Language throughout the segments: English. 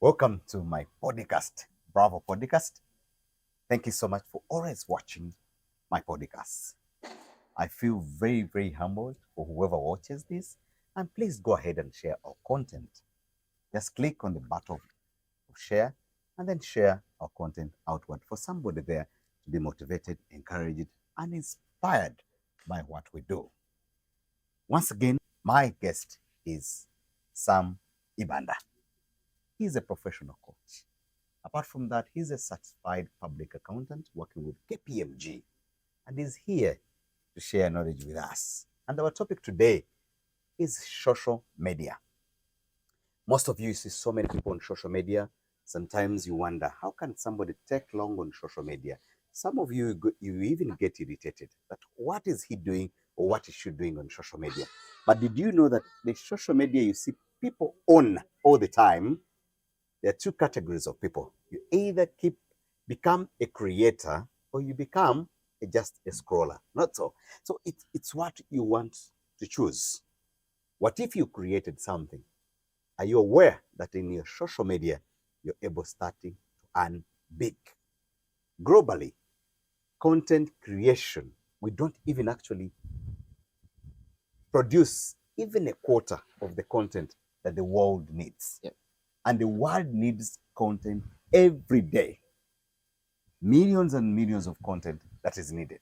Welcome to my podcast, Bravo Podcast. Thank you so much for always watching my podcast. I feel very, very humbled for whoever watches this. And please go ahead and share our content. Just click on the button of share and then share our content outward for somebody there to be motivated, encouraged, and inspired by what we do. Once again, my guest is Sam Ibanda. He's a professional coach. Apart from that, he's a certified public accountant working with KPMG and is here to share knowledge with us. And our topic today is social media. Most of you see so many people on social media. Sometimes you wonder, how can somebody take long on social media? Some of you even get irritated that what is he doing or what is she doing on social media? But did you know that the social media you see people on all the time, there are two categories of people. You either become a creator or you become just a scroller. Not so. So it's what you want to choose. What if you created something? Are you aware that in your social media, you're able starting to earn big? Globally, content creation, we don't even actually produce even a quarter of the content that the world needs. Yep. And the world needs content every day. Millions and millions of content that is needed.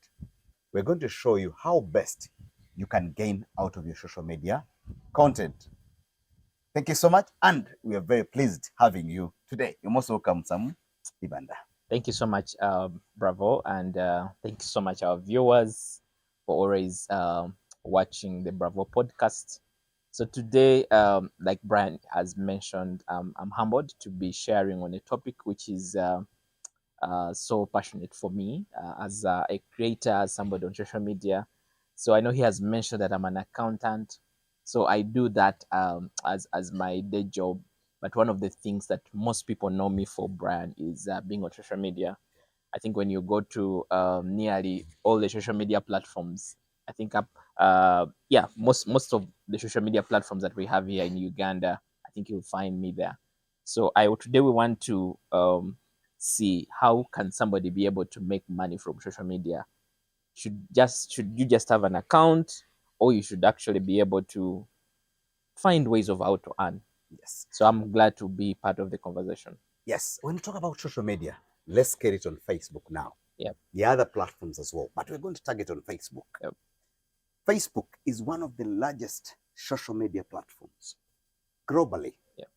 We're going to show you how best you can gain out of your social media content. Thank you so much, and we are very pleased having you today. You're most welcome, Sam Ibanda. Thank you so much, Bravo, and thank you so much, our viewers, for always watching the Bravo podcast. So today, like Brian has mentioned, I'm humbled to be sharing on a topic which is so passionate for me as a creator, as somebody on social media. So I know he has mentioned that I'm an accountant. So I do that as my day job. But one of the things that most people know me for, Brian, is being on social media. I think when you go to nearly all the social media platforms, I think most of the social media platforms that we have here in Uganda, I think you'll find me there. So I today we want to see how can somebody be able to make money from social media. Should you just have an account, or you should actually be able to find ways of how to earn? Yes. So I'm glad to be part of the conversation. Yes. When you talk about social media, let's get it on Facebook now. Yep. The other platforms as well, but we're going to target on Facebook. Yep. Facebook is one of the largest social media platforms globally. Yep.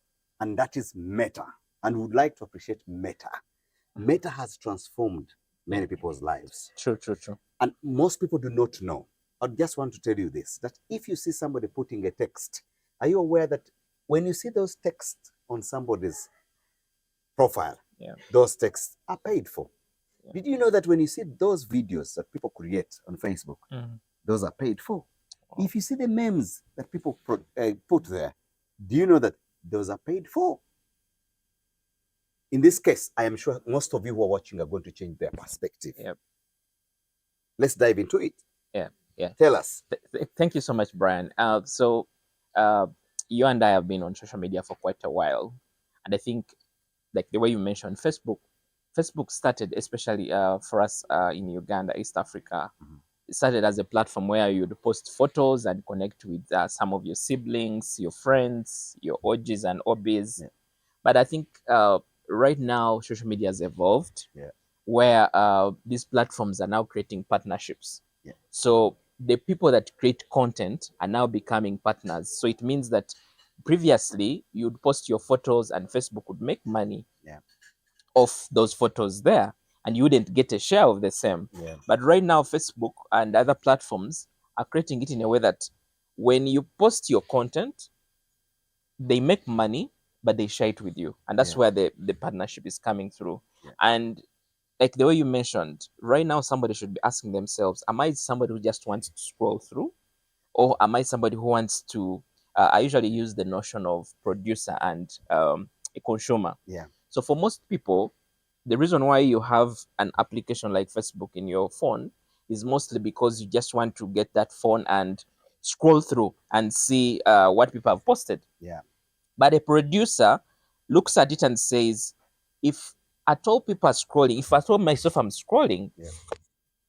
And that is Meta. And we would like to appreciate Meta. Meta has transformed many people's lives. True. And most people do not know. I just want to tell you this, that if you see somebody putting a text, are you aware that when you see those texts on somebody's profile, those texts are paid for? Yeah. Did you know that when you see those videos that people create on Facebook, those are paid for? Wow. If you see the memes that people put there, do you know that those are paid for? In this case, I am sure most of you who are watching are going to change their perspective. Yep. Let's dive into it. Yeah. Tell us. Thank you so much, Brian. So you and I have been on social media for quite a while. And I think, like the way you mentioned, Facebook started, especially for us in Uganda, East Africa. It started as a platform where you'd post photos and connect with some of your siblings, your friends, your OGs and OBs. Yeah. But I think right now, social media has evolved, where these platforms are now creating partnerships. Yeah. So the people that create content are now becoming partners. So it means that previously you'd post your photos and Facebook would make money off those photos there, and you wouldn't get a share of the same. Yeah. But right now, Facebook and other platforms are creating it in a way that when you post your content, they make money, but they share it with you. And that's where the partnership is coming through. Yeah. And like the way you mentioned, right now somebody should be asking themselves, am I somebody who just wants to scroll through? Or am I somebody who wants to, I usually use the notion of producer and a consumer. Yeah. So for most people, the reason why you have an application like Facebook in your phone is mostly because you just want to get that phone and scroll through and see what people have posted. Yeah. But a producer looks at it and says, if at all people are scrolling, if at all myself I'm scrolling, Yeah.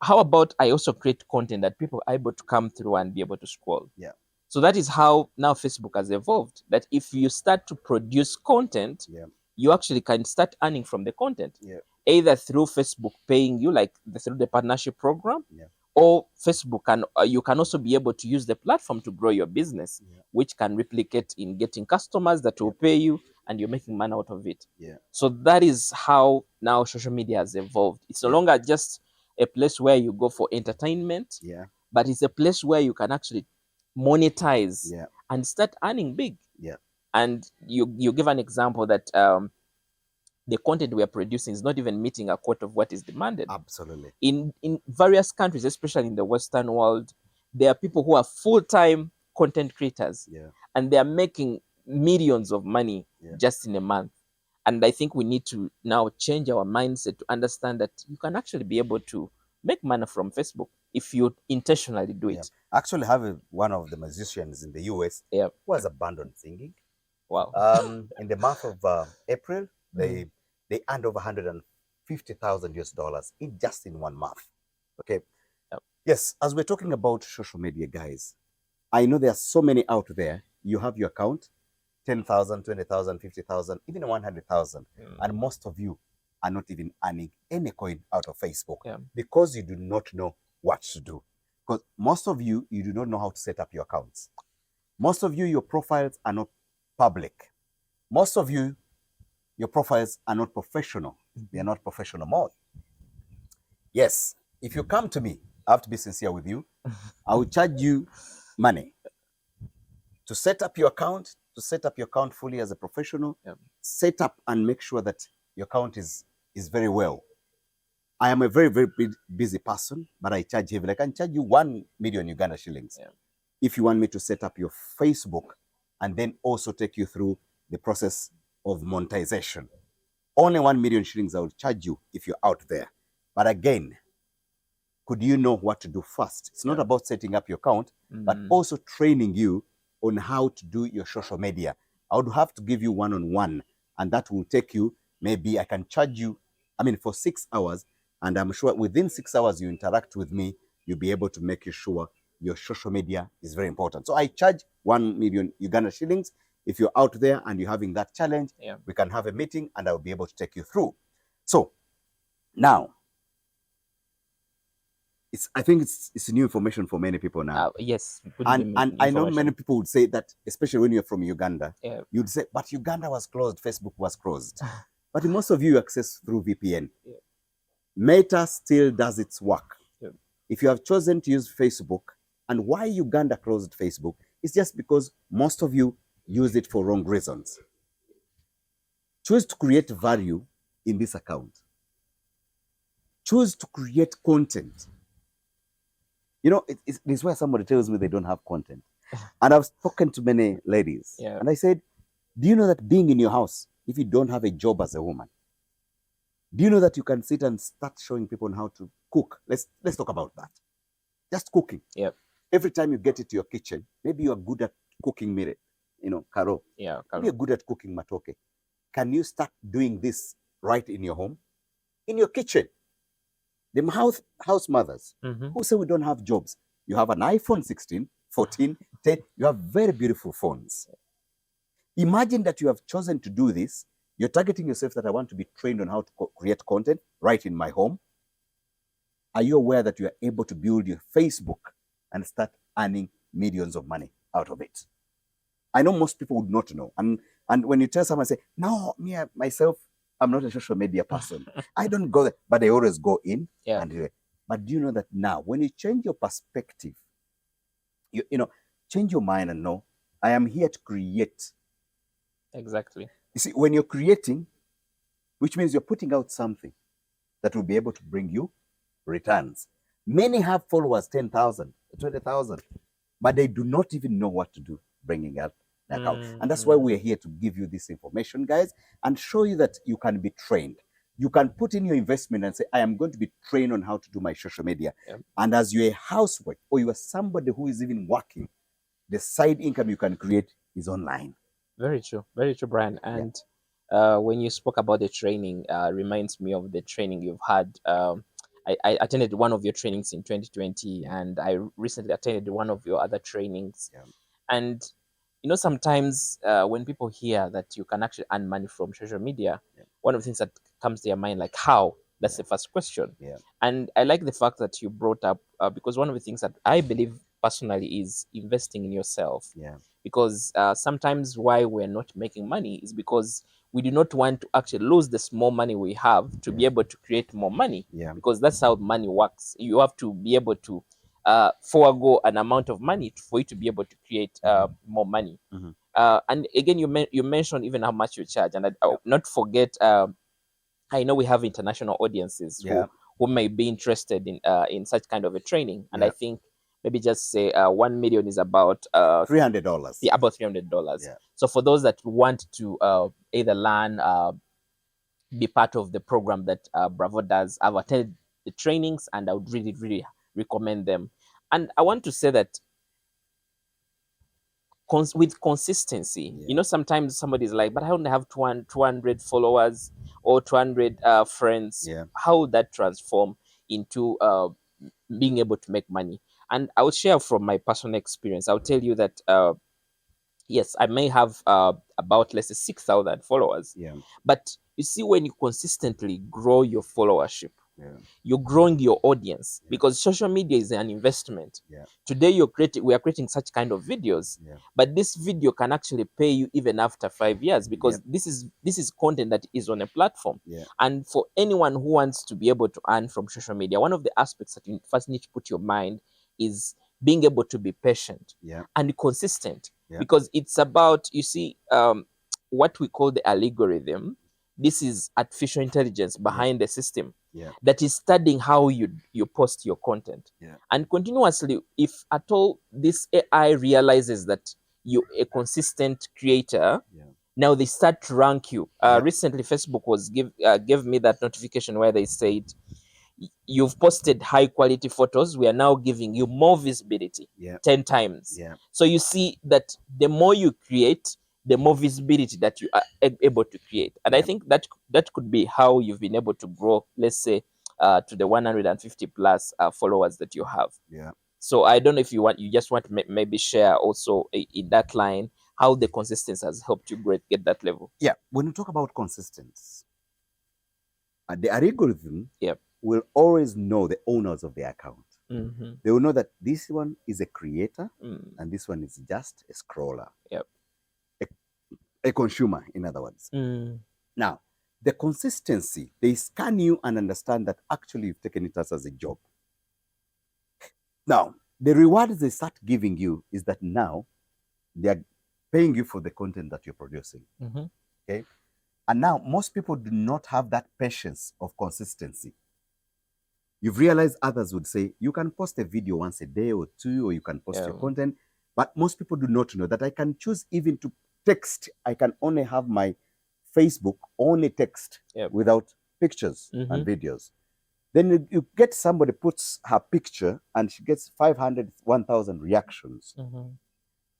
how about I also create content that people are able to come through and be able to scroll? Yeah. So that is how now Facebook has evolved. That if you start to produce content, Yeah. you actually can start earning from the content, Yeah. either through Facebook paying you, like through the partnership program, Yeah. or Facebook can you can also be able to use the platform to grow your business, Yeah. which can replicate in getting customers that will pay you, and you're making money out of it. Yeah. So that is how now social media has evolved. It's no Yeah. longer just a place where you go for entertainment, Yeah. but it's a place where you can actually monetize Yeah. and start earning big. Yeah. And you give an example that the content we are producing is not even meeting a quota of what is demanded. Absolutely. In various countries, especially in the Western world, there are people who are full-time content creators, Yeah. and they are making millions of money Yeah. just in a month. And I think we need to now change our mindset to understand that you can actually be able to make money from Facebook if you intentionally do Yeah. it. Actually, have one of the musicians in the US Yeah. who has abandoned singing. Wow. In the month of April, Mm. they earned over $150,000 in just in 1 month. Okay. Yep. Yes, as we're talking about social media, guys, I know there are so many out there. You have your account, 10,000, 20,000, 50,000, even 100,000. Mm. And most of you are not even earning any coin out of Facebook Yeah. because you do not know what to do. Because most of you do not know how to set up your accounts. Most of you, your profiles are not public. Most of you, your profiles are not professional. They are not professional mode. Yes, if you come to me, I have to be sincere with you. I will charge you money to set up your account, fully as a professional. Yeah. Set up and make sure that your account is very well. I am a very, very busy person, but I charge heavily. I can charge you 1 million Uganda shillings. Yeah. If you want me to set up your Facebook and then also take you through the process of monetization. Only 1 million shillings I will charge you if you're out there. But again, could you know what to do first? It's not about setting up your account, but also training you on how to do your social media. I would have to give you one-on-one, and that will take you, maybe I can charge you, for 6 hours, and I'm sure within 6 hours you interact with me, you'll be able to make sure your social media is very important. So I charge 1 million Uganda shillings. If you're out there and you're having that challenge, we can have a meeting and I'll be able to take you through. So now, I think it's new information for many people now. Yes. And I know many people would say that, especially when you're from Uganda, you'd say, but Uganda was closed, Facebook was closed. But most of you access through VPN. Meta still does its work. If you have chosen to use Facebook, and why Uganda closed Facebook, it's just because most of you use it for wrong reasons. Choose to create value in this account. Choose to create content. You know, it's where somebody tells me they don't have content. And I've spoken to many ladies. And I said, do you know that being in your house, if you don't have a job as a woman, do you know that you can sit and start showing people how to cook? Let's talk about that. Just cooking. Every time you get into your kitchen, maybe you are good at cooking mere, karo. Karo. Maybe you're good at cooking matoke. Can you start doing this right in your home? In your kitchen. The house mothers who say we don't have jobs. You have an iPhone 16, 14, 10. You have very beautiful phones. Imagine that you have chosen to do this. You're targeting yourself that I want to be trained on how to create content right in my home. Are you aware that you are able to build your Facebook and start earning millions of money out of it? I know most people would not know. And when you tell someone, say, no, myself, I'm not a social media person. I don't go there, but I always go in. But do you know that now, when you change your perspective, you change your mind and know, I am here to create. Exactly. You see, when you're creating, which means you're putting out something that will be able to bring you returns. Many have followers, 10,000, 20,000, but they do not even know what to do bringing up the account. And that's why we're here to give you this information, guys, and show you that you can be trained. You can put in your investment and say, I am going to be trained on how to do my social media. And as you're a housewife or you are somebody who is even working, the side income you can create is online. Very true, Brian. And When you spoke about the training, reminds me of the training you've had. I attended one of your trainings in 2020, and I recently attended one of your other trainings. Yeah. And sometimes when people hear that you can actually earn money from social media, Yeah. one of the things that comes to their mind, like how? That's Yeah. the first question. Yeah. And I like the fact that you brought up, because one of the things that I believe personally is investing in yourself. Yeah. Because sometimes why we're not making money is because we do not want to actually lose the small money we have to be Yeah. able to create more money, Yeah. because that's how money works. You have to be able to forego an amount of money for you to be able to create more money. Mhm. And again, you mentioned even how much you charge, and Yeah. not forget. I know we have international audiences Yeah. who may be interested in such kind of a training, and I Yeah. think maybe just say 1 million is about $300. yeah, about $300. Yeah. So for those that want to either learn, be part of the program that Bravo does, I've attended the trainings, and I would really, really recommend them. And I want to say that with consistency, Yeah. sometimes somebody's like, but I only have 200 followers or 200 friends. Yeah. How would that transform into being able to make money? And I would share from my personal experience. I'll tell you that yes, I may have about, let's say, 6,000 followers. Yeah. But you see, when you consistently grow your followership, Yeah. you're growing your audience, Yeah. because social media is an investment. Yeah. Today, we are creating such kind of videos, Yeah. but this video can actually pay you even after 5 years, because this is content that is on a platform. Yeah. And for anyone who wants to be able to earn from social media, one of the aspects that you first need to put your mind is being able to be patient Yeah. and consistent, Yeah. because it's about, you see, what we call the algorithm. This is artificial intelligence behind the system Yeah. that is studying how you post your content. Yeah. And continuously, if at all this AI realizes that you're a consistent creator, Yeah. now they start to rank you. Yeah. Recently, Facebook was gave me that notification where they said, you've posted high quality photos, we are now giving you more visibility, Yeah. 10 times. Yeah. So you see that the more you create, the more visibility that you are able to create. And I Yeah. think that could be how you've been able to grow, let's say, to the 150 plus followers that you have. Yeah. So I don't know if you just want to maybe share also in that line how the consistency has helped you get that level. Yeah. When you talk about consistency, the algorithm Yep. will always know the owners of the account. Mm-hmm. They will know that this one is a creator Mm. and this one is just a scroller. Yep. A consumer, in other words. Mm. Now, the consistency, they scan you and understand that actually you've taken it as a job. Now, the rewards they start giving you is that now they are paying you for the content that you're producing. Mm-hmm. Okay. And now most people do not have that patience of consistency. You've realized others would say, you can post a video once a day or two, or you can post your content. But most people do not know that I can choose even to text. I can only have my Facebook only text without pictures and videos. Then you get somebody puts her picture and she gets 500, 1,000 reactions.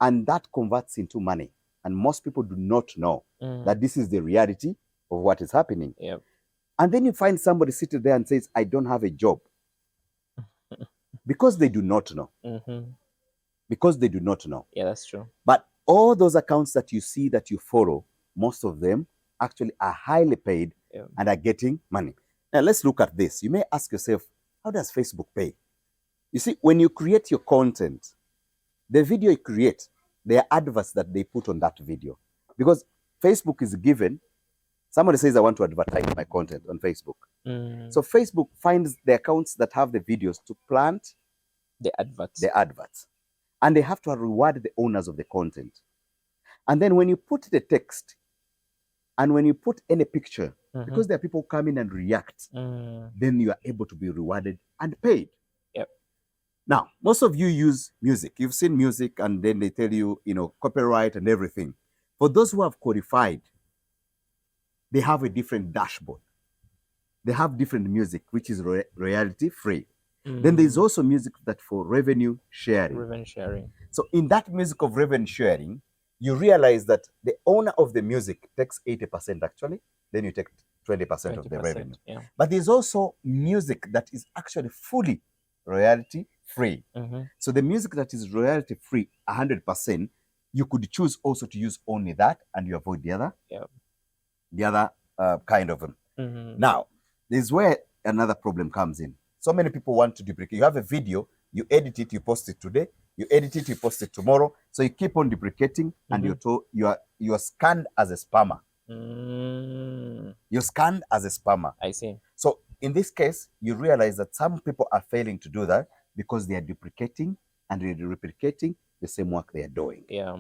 And that converts into money. And most people do not know that this is the reality of what is happening. Yep. And then you find somebody sitting there and says, I don't have a job. Because they do not know. Because they do not know. Yeah, that's true. But all those accounts that you see that you follow, most of them actually are highly paid and are getting money. Now let's look at this. You may ask yourself, how does Facebook pay? You see, when you create your content, the video you create, there are adverts that they put on that video. Because Facebook is given, somebody says, I want to advertise my content on Facebook. So Facebook finds the accounts that have the videos to plant the adverts. And they have to reward the owners of the content. And then when you put the text and when you put any picture, because there are people who come in and react, then you are able to be rewarded and paid. Yep. Now, most of you use music. You've seen music and then they tell you, copyright and everything. For those who have qualified, they have a different dashboard. They have different music, which is royalty free. Then there's also music that for revenue sharing. Revenue sharing. So in that music of revenue sharing, you realize that the owner of the music takes 80% actually, then you take 20% of the 20%. revenue. Yeah. But there's also music that is actually fully royalty free. So the music that is royalty free 100%, you could choose also to use only that, and you avoid the other, kind of. Now, this is where another problem comes in. So many people want to duplicate. You have a video, you edit it, you post it today, you edit it, you post it tomorrow. So you keep on duplicating, and you are scanned as a spammer. You're scanned as a spammer. I see. So in this case, you realize that some people are failing to do that because they are duplicating and replicating the same work they are doing. Yeah.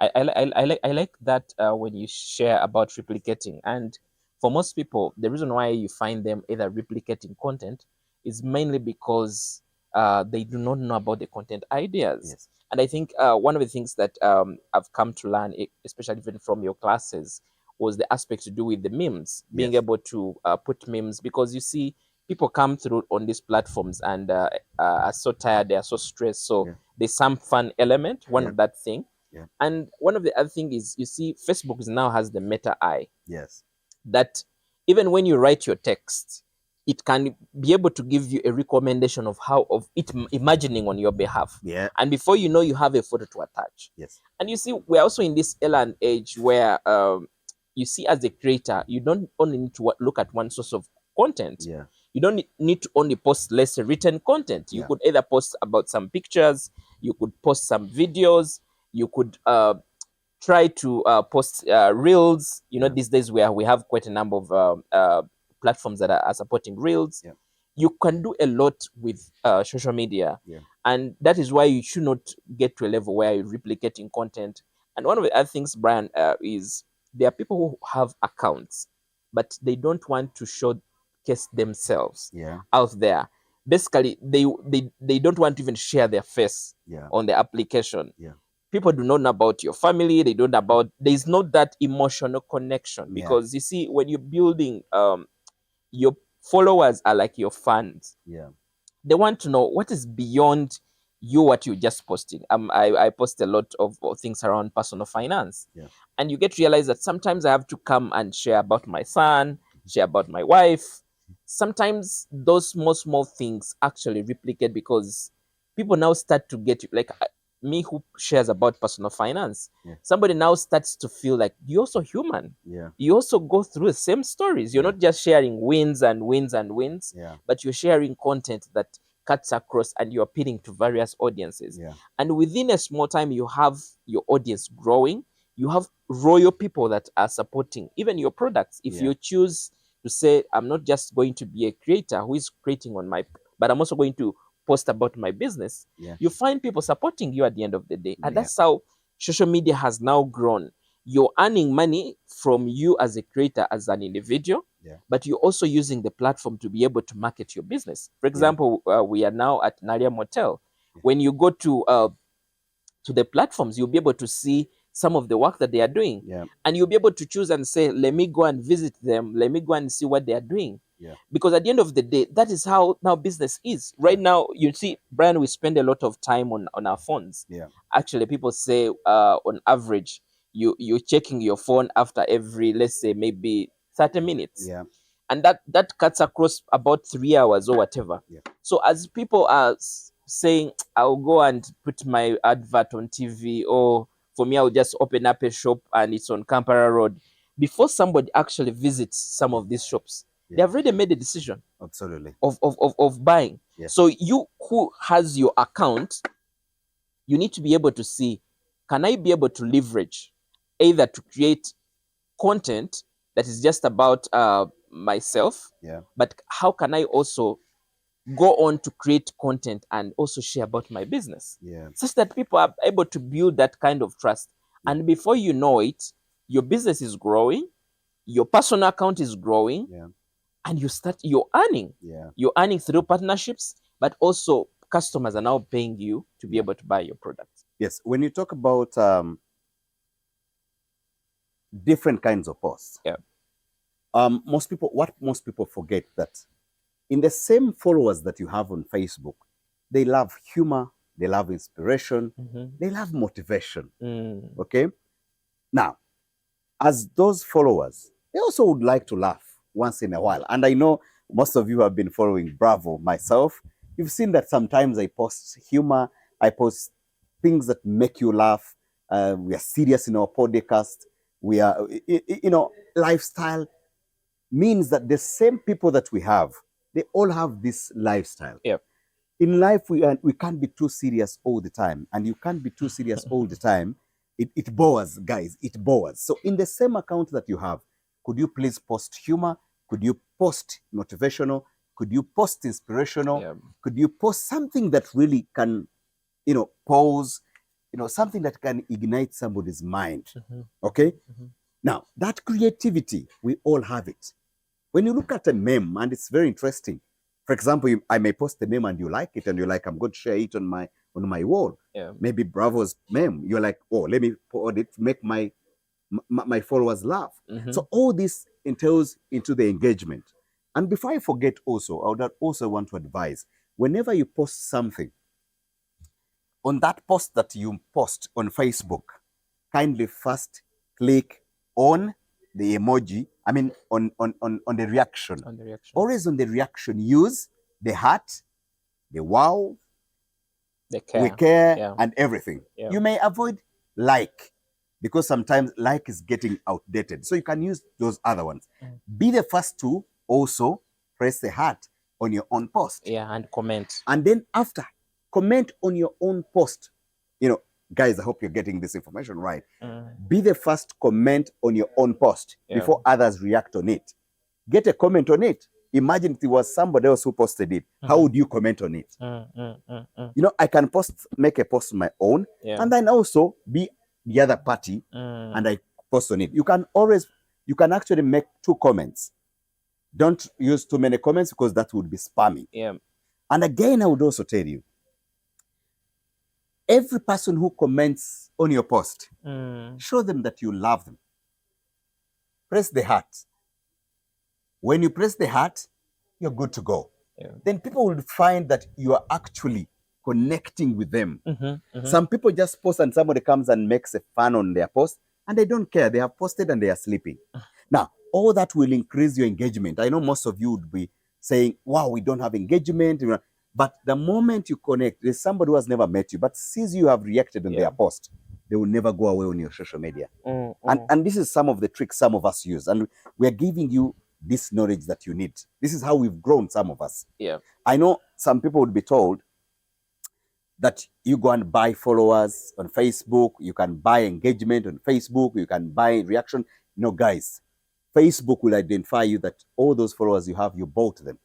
I like that when you share about replicating. And for most people, the reason why you find them either replicating content is mainly because they do not know about the content ideas. Yes. And I think one of the things that I've come to learn, especially even from your classes, was the aspect to do with the memes, being Yes. able to put memes, because you see people come through on these platforms and are so tired, they are so stressed. So there's some fun element, one of that thing. And one of the other thing is, you see, Facebook now has the meta eye. Yes. That even when you write your text, it can be able to give you a recommendation of how of it imagining on your behalf. Yeah. And before you know, you have a photo to attach. Yes. And you see, we're also in this era and age where you see, as a creator, you don't only need to look at one source of content. Yeah. You don't need to only post, let's say, written content. You could either post about some pictures, you could post some videos, you could try to post reels. You know, these days where we have quite a number of platforms that are supporting reels. Yeah. You can do a lot with social media. Yeah. And that is why you should not get to a level where you're replicating content. And one of the other things, Brian, is there are people who have accounts, but they don't want to showcase themselves out there. Basically, they don't want to even share their face on the application. People do not know about your family. They don't know about, there's not that emotional connection, because you see, when you're building, your followers are like your fans. They want to know what is beyond you, what you just posting. I post a lot of things around personal finance, and you get to realize that sometimes I have to come and share about my son, share about my wife. Sometimes those small things actually replicate, because people now start to get you, like me who shares about personal finance. Somebody now starts to feel like you're also human. You also go through the same stories. You're not just sharing wins and wins and wins, but you're sharing content that cuts across, and you're appealing to various audiences. And within a small time, you have your audience growing. You have royal people that are supporting even your products. If you choose to say, I'm not just going to be a creator who is creating on my, but I'm also going to post about my business, you find people supporting you at the end of the day. And that's how social media has now grown. You're earning money from you as a creator, as an individual, but you're also using the platform to be able to market your business. For example, we are now at Naria Motel. When you go to the platforms, you'll be able to see some of the work that they are doing. And you'll be able to choose and say, let me go and visit them. Let me go and see what they are doing. Because at the end of the day, that is how now business is. Right now, you see, Brian, we spend a lot of time on our phones. Actually, people say on average, you're checking your phone after every, let's say, maybe 30 minutes. And that cuts across about 3 hours or whatever. So as people are saying, I'll go and put my advert on TV, or for me, I'll just open up a shop and it's on Kampala Road. Before somebody actually visits some of these shops, they have already made a decision of buying. So you who has your account, you need to be able to see, can I be able to leverage either to create content that is just about myself, but how can I also go on to create content and also share about my business, such that people are able to build that kind of trust. And before you know it, your business is growing, your personal account is growing, and you're earning. You're earning through partnerships, but also customers are now paying you to be able to buy your products. Yes, when you talk about different kinds of posts, most people forget that in the same followers that you have on Facebook, they love humor, they love inspiration, they love motivation. Okay? Now, as those followers, they also would like to laugh once in a while. And I know most of you have been following Bravo, myself. You've seen that sometimes I post humor, I post things that make you laugh. We are serious in our podcast. We are, lifestyle means that the same people that we have, they all have this lifestyle. Yep. In life, we can't be too serious all the time, and you can't be too serious all the time. It bores, guys. It bores. So in the same account that you have, could you please post humor? Could you post motivational? Could you post inspirational? Yeah. Could you post something that really can, pose, something that can ignite somebody's mind? Okay? Now, that creativity, we all have it. When you look at a meme, and it's very interesting. For example, I may post a meme and you like it, and you're like, I'm going to share it on my wall. Yeah. Maybe Bravo's meme. You're like, oh, let me put it to make my followers laugh. So all this entails into the engagement. And before I forget also, I would also want to advise, whenever you post something, on that post that you post on Facebook, kindly first click on the emoji, on the reaction. On the reaction. Always on the reaction, use the heart, the wow, the care. we care, Yeah. and everything. Yeah. You may avoid like, because sometimes like is getting outdated. So you can use those other ones. Be the first to also press the heart on your own post. Yeah, and comment. And then after, comment on your own post. Guys, I hope you're getting this information right. Be the first comment on your own post before others react on it. Get a comment on it. Imagine if it was somebody else who posted it. How would you comment on it? I can make a post on my own, and then also be the other party, and I post on it. You can actually make 2 comments. Don't use too many comments because that would be spamming. Yeah. And again, I would also tell you, every person who comments on your post, show them that you love them. Press the heart. When you press the heart, you're good to go. Yeah. Then people will find that you are actually connecting with them. Some people just post and somebody comes and makes a fun on their post and they don't care. They have posted and they are sleeping. Now, all that will increase your engagement. I know most of you would be saying, wow, we don't have engagement. But the moment you connect, there's somebody who has never met you, but sees you have reacted on their post, they will never go away on your social media. And this is some of the tricks some of us use. And we are giving you this knowledge that you need. This is how we've grown, some of us. Yeah. I know some people would be told that you go and buy followers on Facebook, you can buy engagement on Facebook, you can buy reaction. No, guys, Facebook will identify you that all those followers you have, you bought them.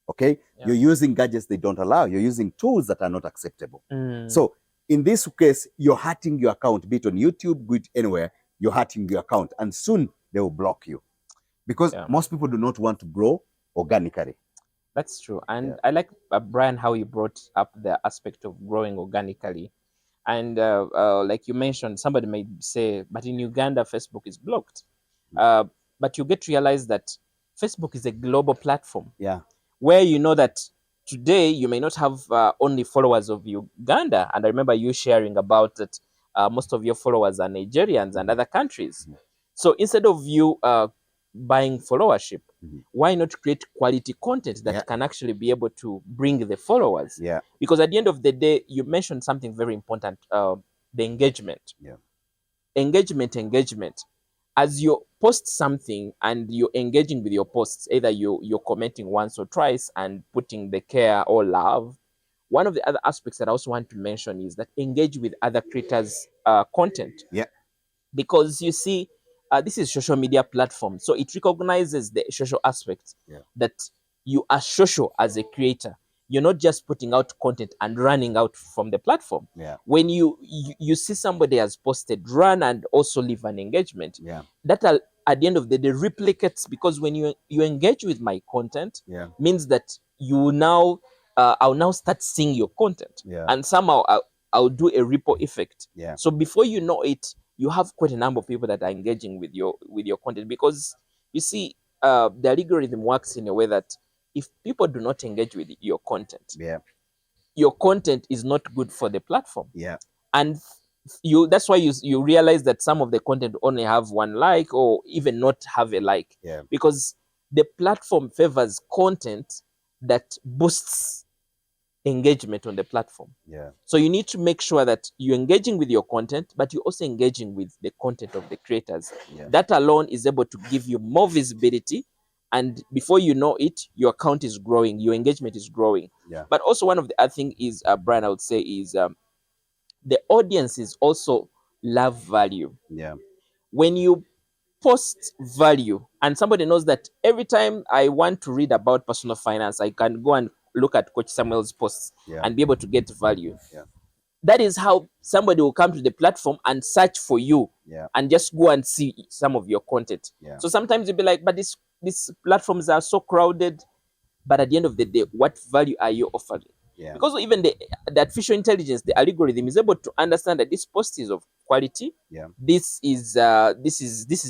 Okay? Yeah. You're using gadgets they don't allow. You're using tools that are not acceptable. So in this case, you're hurting your account, be it on YouTube, be it anywhere, you're hurting your account. And soon they will block you. Because most people do not want to grow organically. That's true. And I like, Brian, how you brought up the aspect of growing organically. And like you mentioned, somebody may say, but in Uganda, Facebook is blocked. But you get to realize that Facebook is a global platform. Yeah. Where you know that today you may not have only followers of Uganda. And I remember you sharing about that most of your followers are Nigerians and other countries. So instead of you buying followership, why not create quality content that can actually be able to bring the followers? Yeah. Because at the end of the day, you mentioned something very important, the engagement. Yeah. Engagement. As you post something and you're engaging with your posts, either you're commenting once or twice and putting the care or love. One of the other aspects that I also want to mention is that engage with other creators' content. Yeah. Because you see, this is social media platform, so it recognizes the social aspect that you are social as a creator. You're not just putting out content and running out from the platform. Yeah. When you see somebody has posted, run and also leave an engagement. Yeah. That at the end of the day replicates, because when you engage with my content, means that you now I'll now start seeing your content, and somehow I'll do a ripple effect. Yeah. So before you know it, you have quite a number of people that are engaging with your content, because you see the algorithm works in a way that if people do not engage with your content, your content is not good for the platform. Yeah. And that's why you realize that some of the content only have one like, or even not have a like, Yeah. because the platform favors content that boosts engagement on the platform. Yeah. So you need to make sure that you're engaging with your content, but you're also engaging with the content of the creators. Yeah. That alone is able to give you more visibility, and before you know it, your account is growing, your engagement is growing. Yeah. But also one of the other thing is, Brian, I would say is the audiences also love value. Yeah. When you post value and somebody knows that every time I want to read about personal finance, I can go and look at Coach Samuel's posts Yeah. and be able to get value. Yeah. That is how somebody will come to the platform and search for you, Yeah. and just go and see some of your content. Yeah. So sometimes you'll be like, but these platforms are so crowded. But at the end of the day, what value are you offering? Yeah. Because even the artificial intelligence, the algorithm is able to understand that this post is of quality. Yeah. This is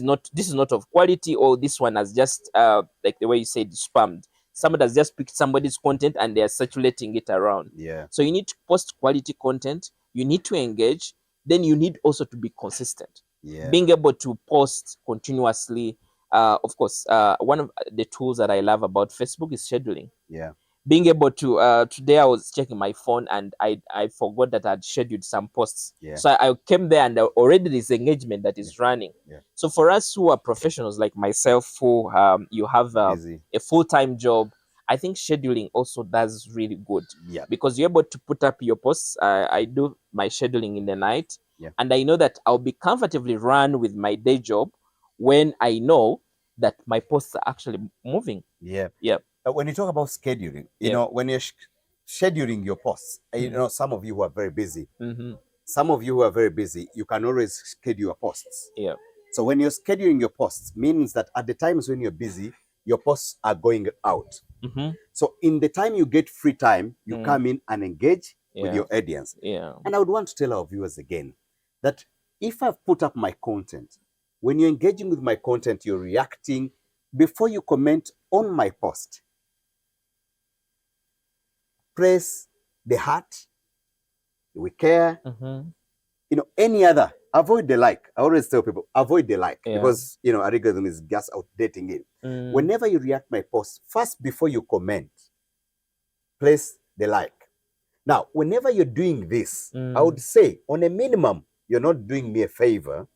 not of quality, or this one has just like the way you said, spammed. Somebody has just picked somebody's content and they are circulating it around. Yeah. So you need to post quality content. You need to engage. Then you need also to be consistent. Yeah. Being able to post continuously. Of course, one of the tools that I love about Facebook is scheduling. Yeah. Being able to today I was checking my phone and I forgot that I'd scheduled some posts. Yeah. So I came there and already there's engagement that is running. Yeah. So for us who are professionals like myself, who you have Busy. a full-time job, I think scheduling also does really good. Yeah. Because you're able to put up your posts. I do my scheduling in the night. Yeah. And I know that I'll be comfortably run with my day job when I know that my posts are actually moving. Yeah. Yeah. When you talk about scheduling, you Yeah. know, when you're scheduling your posts, you Mhm. know, some of you who are very busy, Mm-hmm. some of you who are very busy, you can always schedule your posts. Yeah. So when you're scheduling your posts, means that at the times when you're busy, your posts are going out. Mm-hmm. So in the time you get free time, you Mm. come in and engage with Yeah. your audience. Yeah. And I would want to tell our viewers again that if I've put up my content, when you're engaging with my content, you're reacting before you comment on my post. Press the heart, we care, Mm-hmm. you know, any other. Avoid the like. I always tell people, avoid the like, Yeah. because, you know, algorithm is just outdating it. Mm. Whenever you react my post, first before you comment, place the like. Now, whenever you're doing this, I would say on a minimum, you're not doing me a favor,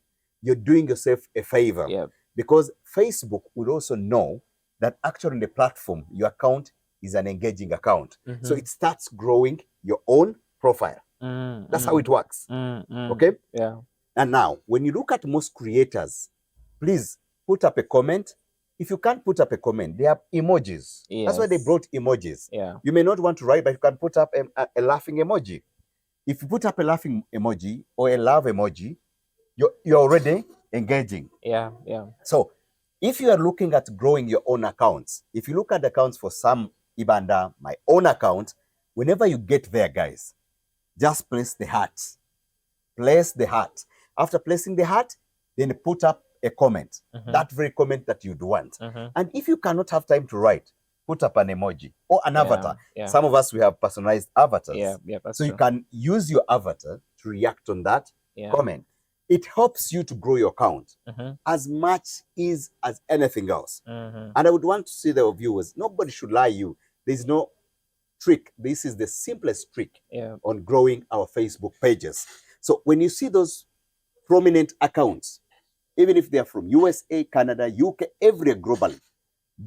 you're doing yourself a favor. Yeah. Because Facebook would also know that actually on the platform, your account is an engaging account. Mhm. So it starts growing your own profile. Mm, That's how it works. Okay? Yeah. And now, when you look at most creators, please put up a comment. If you can't put up a comment, they have emojis. That's why they Yes. brought emojis. Yeah. You may not want to write, but you can put up a laughing emoji. If you put up a laughing emoji or a love emoji, you're already engaging. Yeah. Yeah. So if you are looking at growing your own accounts, if you look at accounts for Sam Ibanda, my own account, whenever you get there, guys, just place the heart. Place the heart. After placing the heart, then put up a comment. Mhm. That very comment that you'd want. Mhm. And if you cannot have time to write, put up an emoji or an avatar. Yeah. Some of us, we have personalized avatars. Yeah. Yeah. That's So you true. can use your avatar to react on that Yeah. comment. It helps you to grow your account Mhm. as much as anything else. Mhm. And I would want to see the viewers, nobody should lie you. There's no trick. This is the simplest trick Yeah. on growing our Facebook pages. So when you see those prominent accounts, even if they're from USA, Canada, UK, everywhere globally,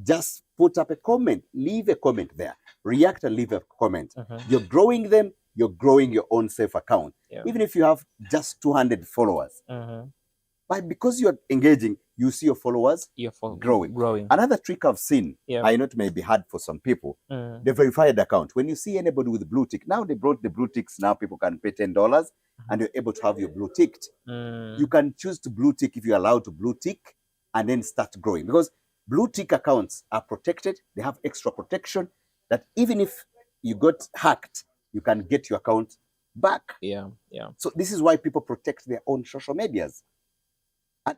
just put up a comment, leave a comment there, react and leave a comment. Mhm. You're growing them, you're growing your own safe account. Yeah. Even if you have just 200 followers, Mhm. but because you're engaging, you see your followers You're growing. Growing. Another trick I've seen, Yeah. I know it may be hard for some people, Mm. the verified account. When you see anybody with blue tick, now they brought the blue ticks, now people can pay $10 and you're able to have your blue ticked. Mm. You can choose to blue tick if you're allowed to blue tick and then start growing, because blue tick accounts are protected. They have extra protection that even if you got hacked, you can get your account back. Yeah. Yeah. So this is why people protect their own social medias.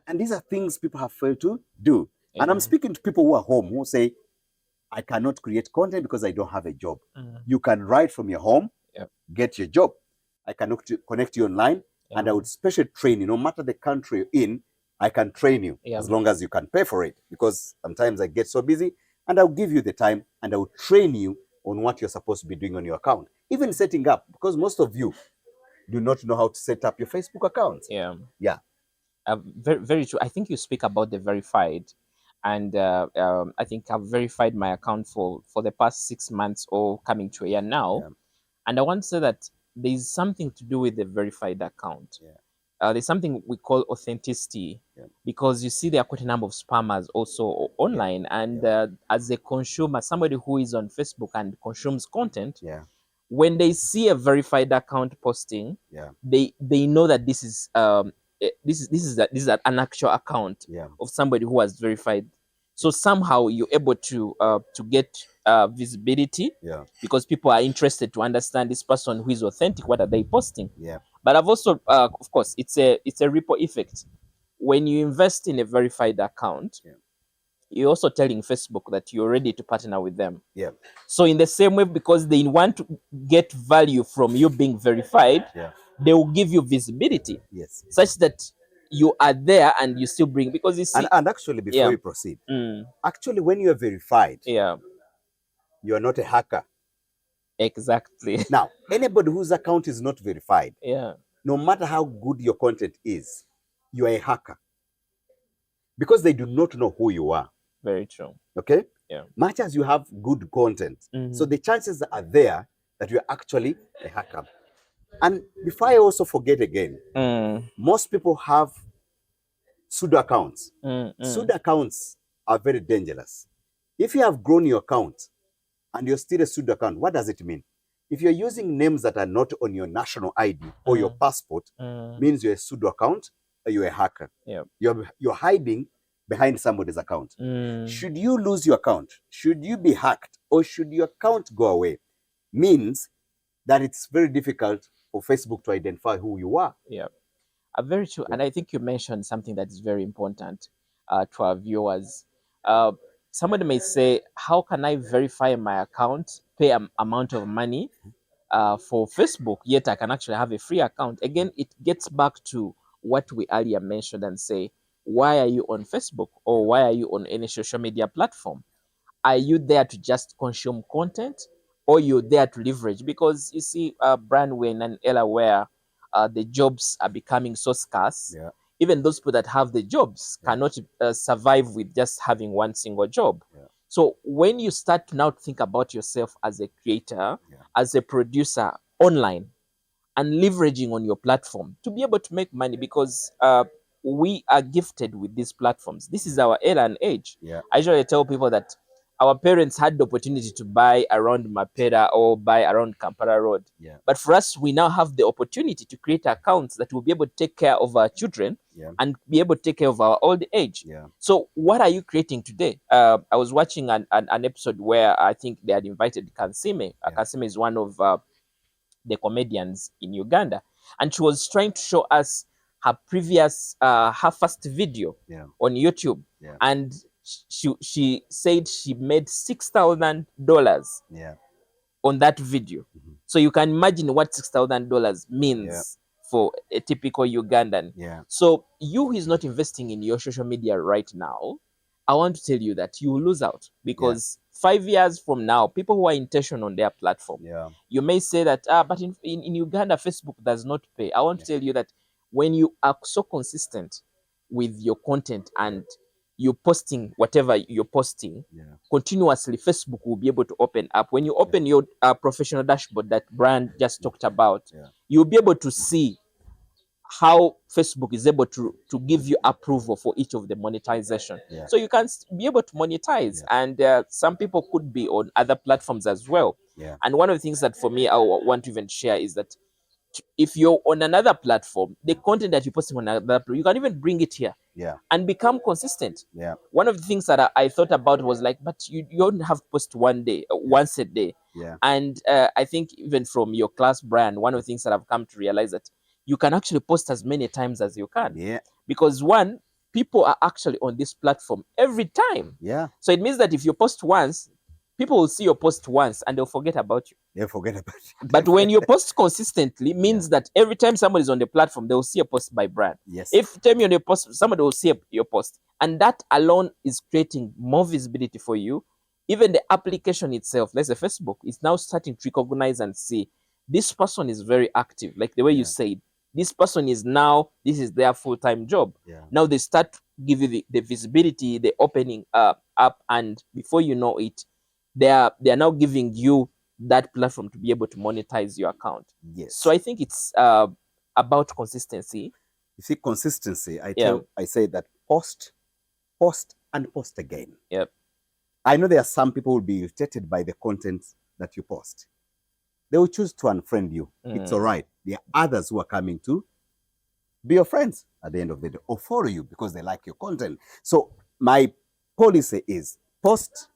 And these are things people have failed to do. And I'm Yeah. speaking to people who are home who say, I cannot create content because I don't have a job. Mm. You can write from your home, Yeah. get your job. I can connect you online, Yeah. and I would specially train you. No matter the country you're in, I can train you Yeah. as long as you can pay for it. Because sometimes I get so busy, and I'll give you the time, and I will train you on what you're supposed to be doing on your account. Even setting up, because most of you do not know how to set up your Facebook accounts. Yeah. Yeah. Very, very true. I think you speak about the verified, and I think I've verified my account for the past 6 months or coming to a year now. Yeah. And I want to say that there's something to do with the verified account. Yeah. There's something we call authenticity, Yeah. because you see there are quite a number of spammers also online, and as a consumer, somebody who is on Facebook and consumes content, Yeah. when they see a verified account posting, Yeah. they know that this is this is an actual account Yeah. of somebody who has verified. So somehow you're able to get visibility, Yeah. because people are interested to understand this person who is authentic. What are they posting? Yeah. But I've also, of course, it's a ripple effect. When you invest in a verified account, Yeah. you're also telling Facebook that you're ready to partner with them. Yeah. So in the same way, because they want to get value from you being verified, Yeah. they will give you visibility Yes. such that you are there and you still bring, because you see, And actually, before yeah. you proceed, Mm, actually, when you're verified, yeah, you are not a hacker. exactly. Now, anybody whose account is not verified, Yeah, no matter how good your content is, you are a hacker, because they do not know who you are. very true. Okay? Yeah. Much as you have good content, Mhm. so the chances are there that you're actually a hacker. And before I also forget again, most people have pseudo accounts. Pseudo accounts are very dangerous. If you have grown your account and you're still a pseudo account, what does it mean? If you're using names that are not on your national ID or your passport, means you're a pseudo account or you're a hacker. Yeah. You're hiding behind somebody's account. Should you lose your account, should you be hacked, or should your account go away, means that it's very difficult for Facebook to identify who you are. Yeah. Very true. And I think you mentioned something that is very important to our viewers. Somebody may say, how can I verify my account, pay an amount of money for Facebook, yet I can actually have a free account? Again, it gets back to what we earlier mentioned and say, why are you on Facebook, or why are you on any social media platform? Are you there to just consume content, or you're there to leverage? Because you see, Brian, we're in an era where the jobs are becoming so scarce. Yeah. Even those people that have the jobs cannot survive with just having one single job. Yeah. So when you start to now think about yourself as a creator, Yeah. as a producer online, and leveraging on your platform to be able to make money, because we are gifted with these platforms. This is our era and age. Yeah. I usually tell people that our parents had the opportunity to buy around Mapera or buy around Kampala Road. Yeah. But for us, we now have the opportunity to create accounts that will be able to take care of our children and be able to take care of our old age. Yeah. So what are you creating today? I was watching an episode where I think they had invited Kansime. Kansime is one of the comedians in Uganda, and she was trying to show us her previous her first video on YouTube, and she said she made $6,000 on that video. So you can imagine what $6,000 means for a typical Ugandan. So you who is not investing in your social media right now, I want to tell you that you will lose out, because 5 years from now, people who are intentional on their platform, you may say that, but in Uganda, Facebook does not pay. I want to tell you that when you are so consistent with your content and you're posting whatever you're posting continuously, Facebook will be able to open up. When you open your professional dashboard that Brian just talked about, you'll be able to see how Facebook is able to give you approval for each of the monetization. So you can be able to monetize, and some people could be on other platforms as well. And one of the things that for me I want to even share is that if you're on another platform, the content that you're posting on another platform, you can even bring it here and become consistent. One of the things that I thought about was like, but you don't have to post once a day. And I think even from your class, Brian, one of the things that I've come to realize that you can actually post as many times as you can. Because one, people are actually on this platform every time. So it means that if you post once, people will see your post once and they'll forget about you. They forget about it. But when you post consistently, means that every time somebody's on the platform, they will see a post by Brian. Yes. If time you're on the post, somebody will see your post, and that alone is creating more visibility for you. Even the application itself, let's say Facebook, is now starting to recognize and see this person is very active, like the way you said. This person is now, this is their full-time job. Now they start to give you the visibility, the opening up, and before you know it, they are now giving you that platform to be able to monetize your account. Yes. So I think it's about consistency. You see, consistency. I say that post, and post again. Yep. I know there are some people who will be irritated by the content that you post. They will choose to unfriend you. It's all right. There are others who are coming to be your friends at the end of the day, or follow you because they like your content. So my policy is post,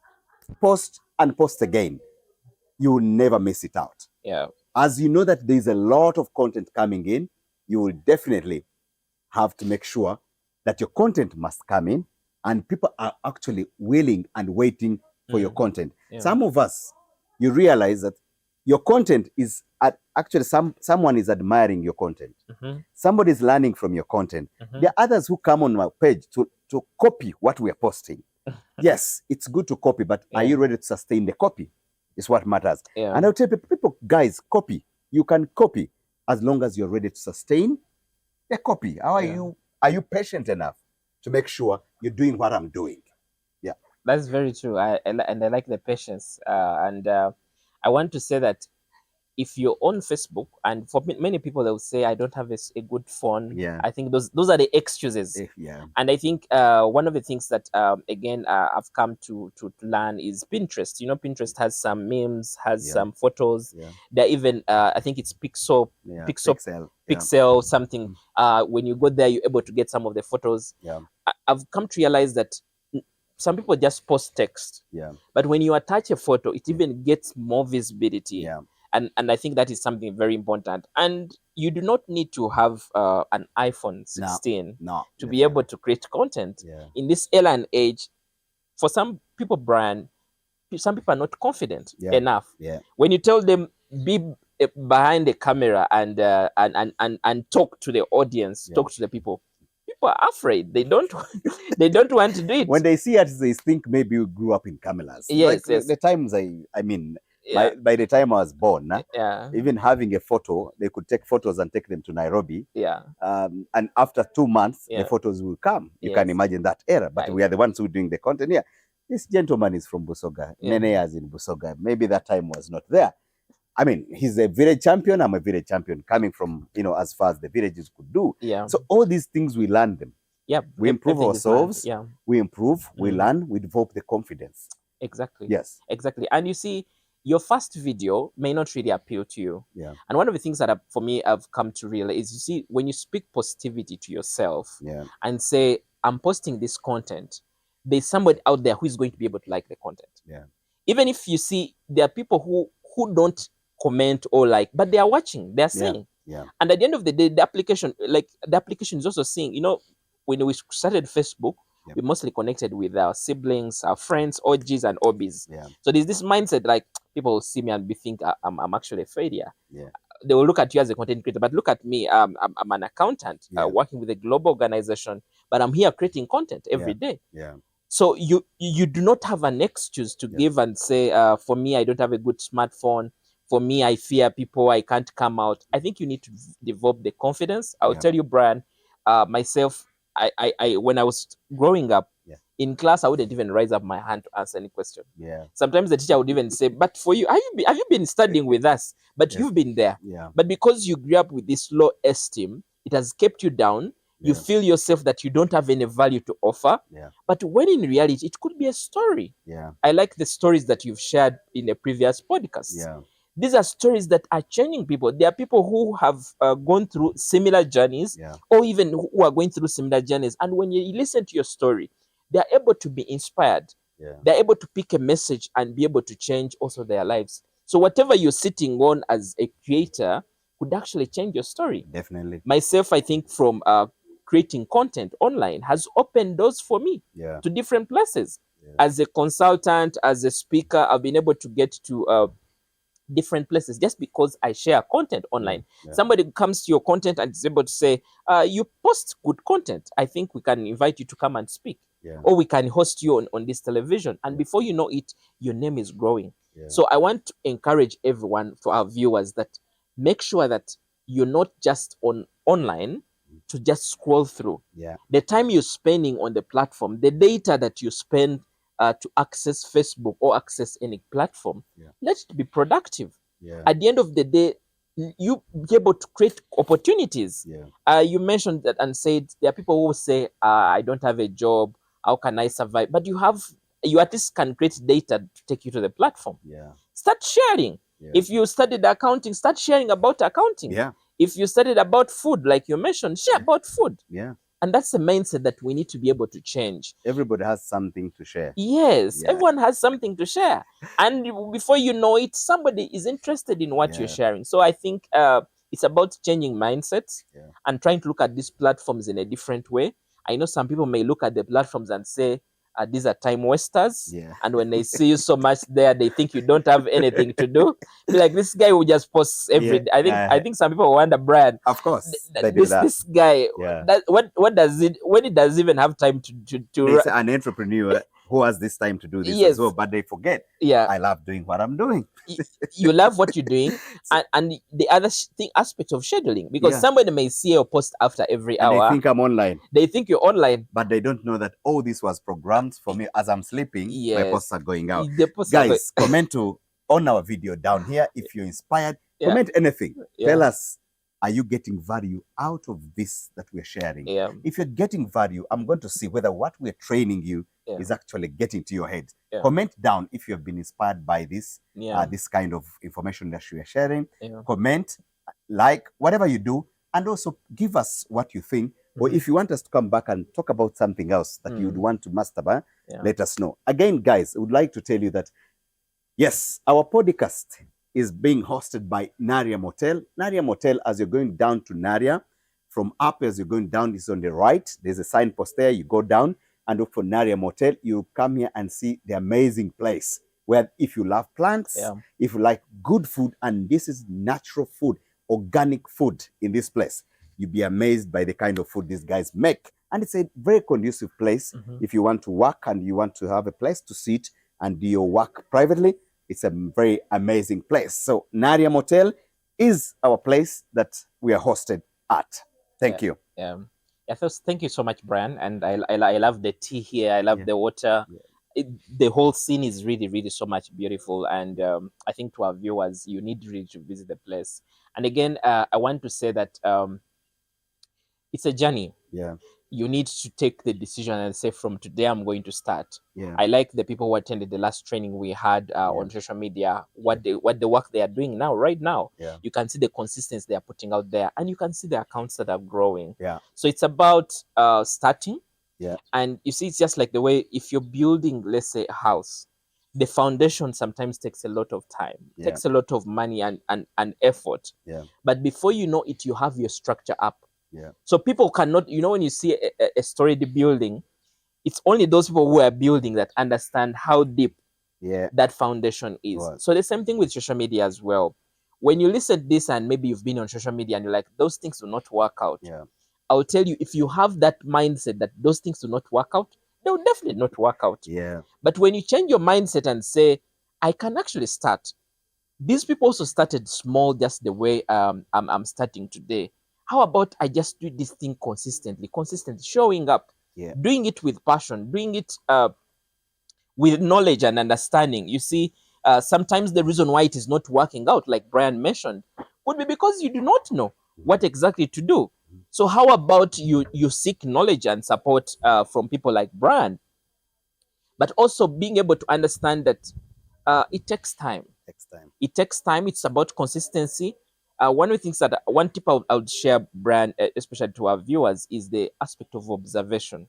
and post again. You will never miss it out. Yeah. As you know that there's a lot of content coming in, you will definitely have to make sure that your content must come in and people are actually willing and waiting for your content. Some of us, you realize that your content is actually someone is admiring your content. Somebody is learning from your content. There are others who come on my page to copy what we are posting. Yes, it's good to copy, but are you ready to sustain the copy? Is what matters. And I'll tell people, guys, copy. You can copy as long as you're ready to sustain the copy. How are you? Are you patient enough to make sure you're doing what I'm doing? Yeah, that's very true. And I like the patience. And I want to say that if you're on Facebook, and for many people, they'll say, I don't have a good phone. I think those are the excuses. And I think one of the things that, again, I've come to learn is Pinterest. You know, Pinterest has some memes, has some photos. They're even, I think it's Pixel, something. When you go there, you're able to get some of the photos. I've come to realize that some people just post text. But when you attach a photo, it even gets more visibility. And I think that is something very important. And you do not need to have an iPhone 16 to be able to create content. In this era and age, for some people, Brian, some people are not confident enough. When you tell them, be behind the camera and talk to the audience, talk to the people, people are afraid. They don't want to do it. When they see us, they think maybe you grew up in cameras. Yes. The times I mean, by the time I was born, even having a photo, they could take photos and take them to Nairobi. And after 2 months, the photos will come. You can imagine that era. But we are the ones who are doing the content here. This gentleman is from Busoga. Many years in Busoga. Maybe that time was not there. I mean, he's a village champion. I'm a village champion, coming from, as far as the villages could do. So all these things, we learn them. We improve ourselves. We improve. We learn. We develop the confidence. Exactly. Yes. Exactly. And you see, your first video may not really appeal to you. And one of the things that for me I've come to realize is, you see, when you speak positivity to yourself and say, I'm posting this content, there's somebody out there who is going to be able to like the content. Even if you see there are people who don't comment or like, but they are watching, they're seeing. And at the end of the day, the application is also seeing, when we started Facebook, we mostly connected with our siblings, our friends, OGs and OBs. So there's this mindset, like, people will see me and think I'm actually a failure. They will look at you as a content creator, but look at me. I'm an accountant working with a global organization, but I'm here creating content every day. So you do not have an excuse to give and say, for me, I don't have a good smartphone. For me, I fear people, I can't come out. I think you need to develop the confidence. I'll tell you, Brian, myself, I when I was growing up, in class, I wouldn't even raise up my hand to answer any question. Sometimes the teacher would even say, but for you, have you been studying with us? But you've been there. But because you grew up with this low esteem, it has kept you down. You feel yourself that you don't have any value to offer. But when in reality, it could be a story. I like the stories that you've shared in the previous podcast. These are stories that are changing people. There are people who have gone through similar journeys, or even who are going through similar journeys. And when you listen to your story, they are able to be inspired. They're able to pick a message and be able to change also their lives. So whatever you're sitting on as a creator could actually change your story. Definitely. Myself, I think from creating content online has opened doors for me to different places. As a consultant, as a speaker, I've been able to get to different places just because I share content online. Somebody comes to your content and is able to say, you post good content. I think we can invite you to come and speak. Or we can host you on this television. And before you know it, your name is growing. So I want to encourage everyone, for our viewers, that make sure that you're not just online to just scroll through. The time you're spending on the platform, the data that you spend to access Facebook or access any platform, let it be productive. At the end of the day, you be able to create opportunities. You mentioned that and said there are people who say, I don't have a job, how can I survive? But you at least can create data to take you to the platform. Start sharing. If you studied accounting, start sharing about accounting. If you studied about food, like you mentioned, share about food. And that's the mindset that we need to be able to change. Everybody has something to share. Yes, everyone has something to share. And before you know it, somebody is interested in what you're sharing. So I think it's about changing mindsets and trying to look at these platforms in a different way. I know some people may look at the platforms and say, these are time wasters. And when they see you so much there, they think you don't have anything to do. Be like, this guy will just post every day. I think some people wonder, Brian. Of course, they do that. This guy, what does it, when he does even have time to There's an entrepreneur who has this time to do this as well, but they forget. I love doing what I'm doing. You love what you're doing, and the other aspect of scheduling, because somebody may see your post after every hour. They think I'm online. They think you're online, but they don't know that this was programmed for me. As I'm sleeping, my posts are going out. Guys, comment on our video down here if you're inspired. Comment anything. Tell us, are you getting value out of this that we're sharing? If you're getting value, I'm going to see whether what we're training you is actually getting to your head. Comment down if you have been inspired by this, this kind of information that we are sharing. Comment, like, whatever you do, and also give us what you think. Or if you want us to come back and talk about something else that you'd want to master, let us know. Again, guys, I would like to tell you that, yes, our podcast is being hosted by Naria Motel. Naria Motel, as you're going down to Naria, from up as you're going down, is on the right. There's a signpost there. You go down and look for Naria Motel. You come here and see the amazing place where, if you love plants, if you like good food, and this is natural food, organic food in this place, you'll be amazed by the kind of food these guys make. And it's a very conducive place. If you want to work and you want to have a place to sit and do your work privately, it's a very amazing place. So Naria Motel is our place that we are hosted at. Thank you. Thank you so much, Brian. And I love the tea here. I love the water. The whole scene is really, really so much beautiful. And I think to our viewers, you need really to visit the place. And again, I want to say that it's a journey. You need to take the decision and say, from today, I'm going to start. I like the people who attended the last training we had on social media, what the work they are doing now, right now. You can see the consistency they are putting out there, and you can see the accounts that are growing. So it's about starting. And you see, it's just like the way, if you're building, let's say, a house, the foundation sometimes takes a lot of time, takes a lot of money and effort. But before you know it, you have your structure up. So people cannot, when you see a storied building, it's only those people who are building that understand how deep that foundation is. So the same thing with social media as well. When you listen to this and maybe you've been on social media and you're like, those things will not work out. I'll tell you, if you have that mindset that those things will not work out, they will definitely not work out. But when you change your mindset and say, I can actually start. These people also started small, just the way I'm starting today. How about I just do this thing consistently, showing up, doing it with passion, doing it with knowledge and understanding. You see, sometimes the reason why it is not working out, like Brian mentioned, would be because you do not know what exactly to do. So how about you seek knowledge and support from people like Brian, but also being able to understand that it takes time. It takes time. It's about consistency. One of the things that one tip I would share, Brian, especially to our viewers, is the aspect of observation.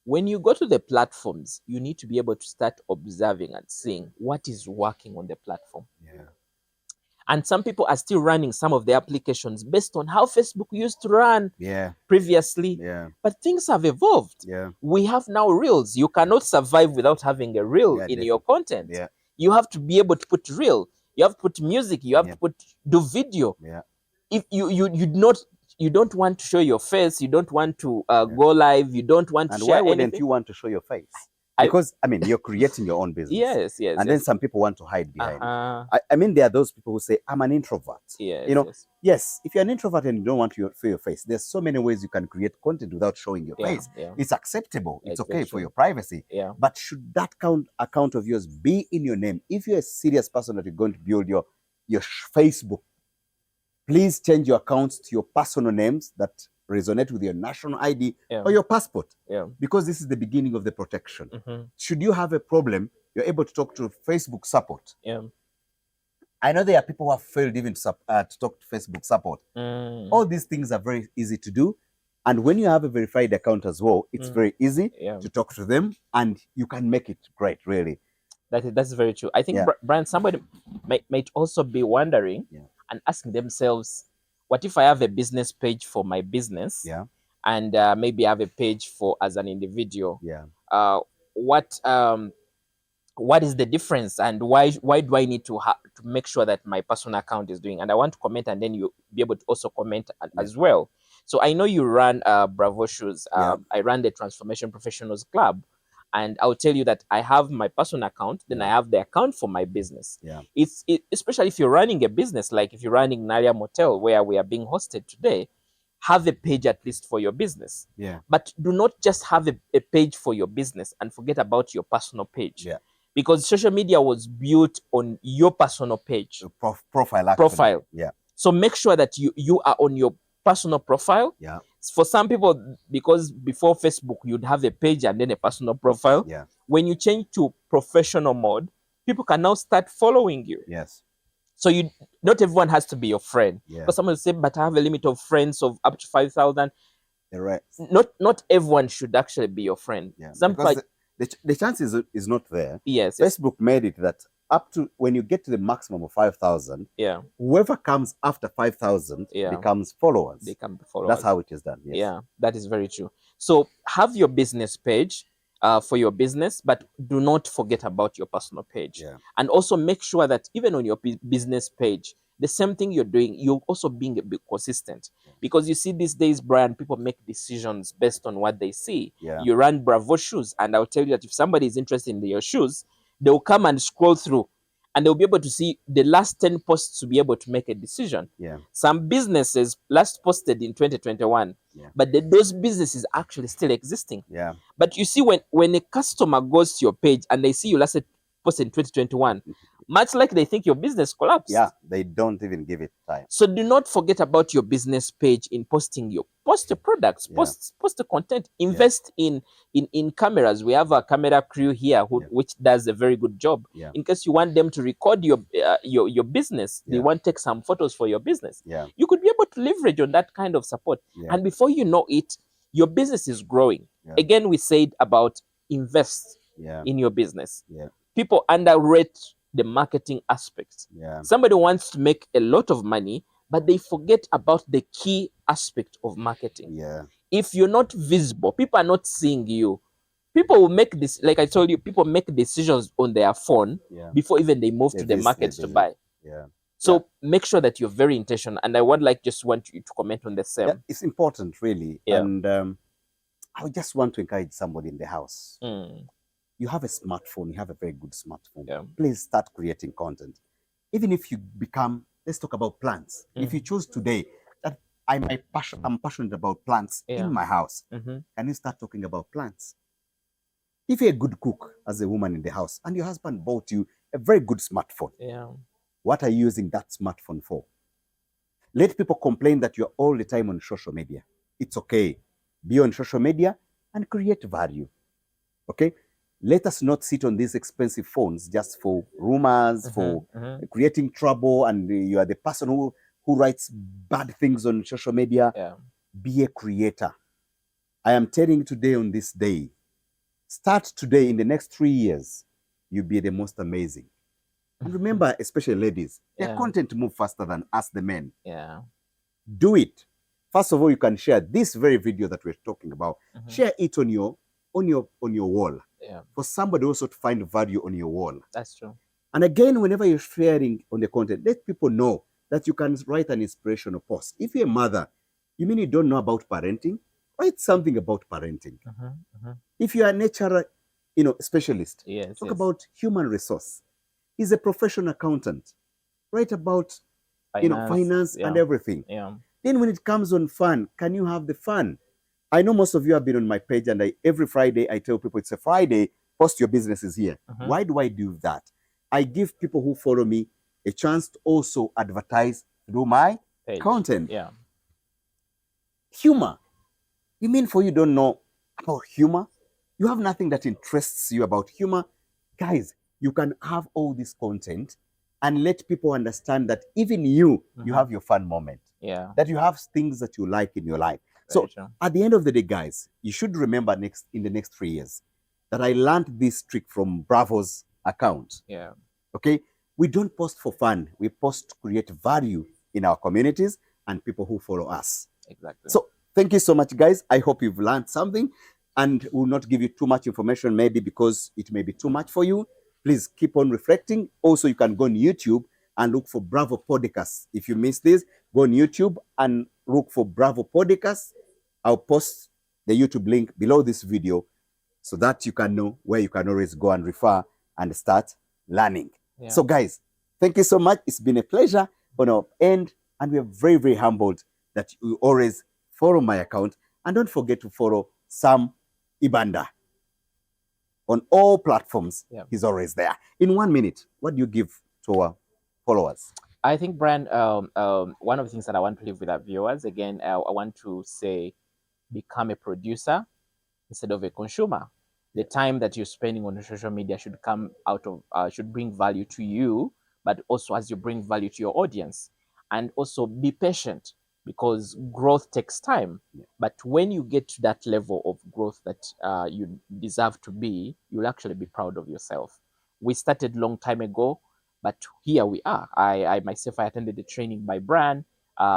When you go to the platforms, you need to be able to start observing and seeing what is working on the platform. And some people are still running some of their applications based on how Facebook used to run Yeah. previously. Yeah. But things have evolved. Yeah. We have now reels. You cannot survive without having a reel Yeah, in your definitely. content. Yeah. You have to be able to put reel. You have to put music. You have Yeah. to do video. Yeah. If you don't want to show your face, you don't want to Yeah. go live, you don't want to And share why wouldn't anything. you want to show your face? I- Because I mean, you're creating your own business. Yes, yes, And then some people want to hide behind it. I mean, there are those people who say, I'm an introvert. Yes, You know, yes. yes, if you're an introvert and you don't want to show your face, there's so many ways you can create content without showing your Yeah, face. yeah. It's acceptable. It's It's okay very for true. your privacy. Yeah. But should that account of yours be in your name? If you're a serious person that you're going to build your Facebook, please change your accounts to your personal names that resonate with your national ID Yeah. or your passport, Yeah. because this is the beginning of the protection. Mm-hmm. Should you have a problem, you're able to talk to Facebook support. Yeah. I know there are people who have failed even to talk to Facebook support. Mm. All these things are very easy to do. And when you have a verified account as well, it's very easy Yeah. to talk to them, and you can make it great, really. That's very true. I think, Yeah. Brian, somebody might also be wondering and asking themselves, what if I have a business page for my business? Yeah. And maybe I have a page for as an individual. Yeah. What is the difference, and why do I need to make sure that my personal account is doing? And I want to comment, and then you be able to also comment as well. So I know you run Bravo Shoes. I run the Transformation Professionals Club, and I'll tell you that I have my personal account, then I have the account for my business. Yeah. Especially if you're running a business, like if you're running Naria Motel, where we are being hosted today, have a page at least for your business. Yeah. But do not just have a page for your business and forget about your personal page. Yeah. Because social media was built on your personal page. Profile. Actually. Profile. Yeah. So make sure that you are on your personal profile. Yeah. For some people, because before Facebook, you'd have a page and then a personal profile. Yeah. When you change to professional mode, people can now start following you. Yes. So not everyone has to be your friend. Yeah. Because someone will say, but I have a limit of friends of up to 5,000. Right. Not everyone should actually be your friend. Yeah. Some because the chance is not there. Yes. Facebook made it that up to when you get to the maximum of 5,000, yeah, whoever comes after 5,000 becomes followers. They can be followers. That's how it is done. Yes. Yeah, that is very true. So have your business page for your business, but do not forget about your personal page. Yeah. And also make sure that even on your business page, the same thing you're doing, you're also being a bit consistent. Because you see these days, Brian, people make decisions based on what they see. Yeah. You run Bravo Shoes, and I'll tell you that if somebody is interested in your shoes, they'll come and scroll through, and they'll be able to see the last 10 posts to be able to make a decision. Yeah. Some businesses last posted in 2021, but those businesses actually still existing. Yeah. But you see, when a customer goes to your page and they see you last posted in 2021, much like they think your business collapsed. Yeah, they don't even give it time. So do not forget about your business page in posting your products, post the content, invest in cameras. We have a camera crew here which does a very good job. Yeah. In case you want them to record your business, they want to take some photos for your business. Yeah. You could be able to leverage on that kind of support. Yeah. And before you know it, your business is growing. Yeah. Again, we said about invest in your business. Yeah. People underrate the marketing aspects. Yeah. Somebody wants to make a lot of money, but they forget about the key aspect of marketing. Yeah. If you're not visible, people are not seeing you. People will make this, like I told you, people make decisions on their phone before even they move to the market to buy. Yeah. So make sure that you're very intentional. And I would just want you to comment on the same. Yeah, it's important, really. Yeah. And I would just want to encourage somebody in the house. You have a smartphone, you have a very good smartphone. Yeah. Please start creating content. Even if you become, let's talk about plants. If you choose today that I'm passionate about plants in my house, can you start talking about plants? If you're a good cook as a woman in the house and your husband bought you a very good smartphone, what are you using that smartphone for? Let people complain that you're all the time on social media. It's okay. Be on social media and create value. Okay? Let us not sit on these expensive phones just for rumors, for creating trouble, and you are the person who writes bad things on social media. Yeah. Be a creator. I am telling you today on this day, start today. In the next 3 years, you'll be the most amazing. And remember, especially ladies, their Yeah. content move faster than us, the men. Yeah. Do it. First of all, you can share this very video that we're talking about. Mhm. Share it on your wall Yeah. for somebody also to find value on your wall. That's true. And again, whenever you're sharing on the content, let people know that you can write an inspirational post. If you're a mother, you mean you don't know about parenting? Write something about parenting. If you are a natural, specialist, Yes. talk Yes. about human resource. He's a professional accountant. Write about finance yeah. and everything. Yeah. Then when it comes on fun, can you have the fun? I know most of you have been on my page, and every Friday I tell people it's a Friday, post your businesses here. Why do I do that? I give people who follow me a chance to also advertise through my Page. content. Yeah. Humor. You mean for you don't know about humor? You have nothing that interests you about humor? Guys, you can have all this content and let people understand that even you have your fun moment. Yeah. That you have things that you like in your life. Very So true. at the end of the day, guys, you should remember in the next 3 years that I learned this trick from Bravo's account. Yeah. Okay? We don't post for fun. We post to create value in our communities and people who follow us. Exactly. So thank you so much, guys. I hope you've learned something, and will not give you too much information, maybe because it may be too much for you. Please keep on reflecting. Also, you can go on YouTube and look for Bravo Podcast. If you missed this, go on YouTube and look for Bravo Podcast. I'll post the YouTube link below this video so that you can know where you can always go and refer and start learning. Yeah. So, guys, thank you so much. It's been a pleasure on our end, and we are very, very humbled that you always follow my account. And don't forget to follow Sam Ibanda on all platforms. Yeah. He's always there. In 1 minute, what do you give to our followers? I think, Brian, one of the things that I want to leave with our viewers, again, I want to say, become a producer instead of a consumer. The time that you're spending on social media should come out of, should bring value to you, but also as you bring value to your audience. And also be patient, because growth takes time. Yeah. But when you get to that level of growth that you deserve to be, you'll actually be proud of yourself. We started long time ago, but here we are. I myself, I attended the training by Brian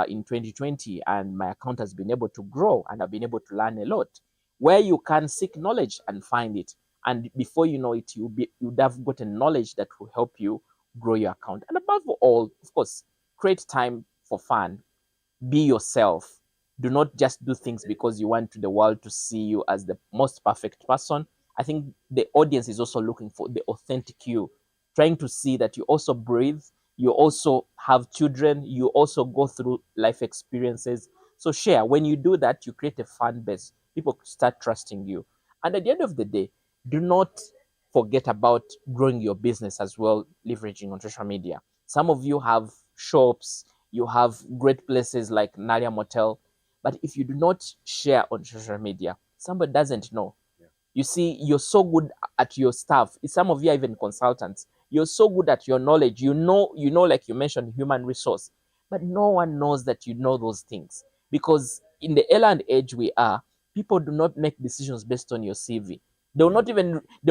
in 2020, and my account has been able to grow, and I've been able to learn a lot. Where you can seek knowledge and find it, and before you know it, you'd have gotten knowledge that will help you grow your account. And above all, of course, create time for fun. Be yourself. Do not just do things because you want the world to see you as the most perfect person. I think the audience is also looking for the authentic you, trying to see that you also breathe, you also have children, you also go through life experiences. So share. When you do that, you create a fan base. People start trusting you. And at the end of the day, do not forget about growing your business as well, leveraging on social media. Some of you have shops, you have great places like Nalia Motel, but if you do not share on social media, somebody doesn't know. Yeah. You see, you're so good at your stuff. Some of you are even consultants. You're so good at your knowledge. You know, like you mentioned, human resource, but no one knows that you know those things, because in the era and age we are, people do not make decisions based on your CV. They will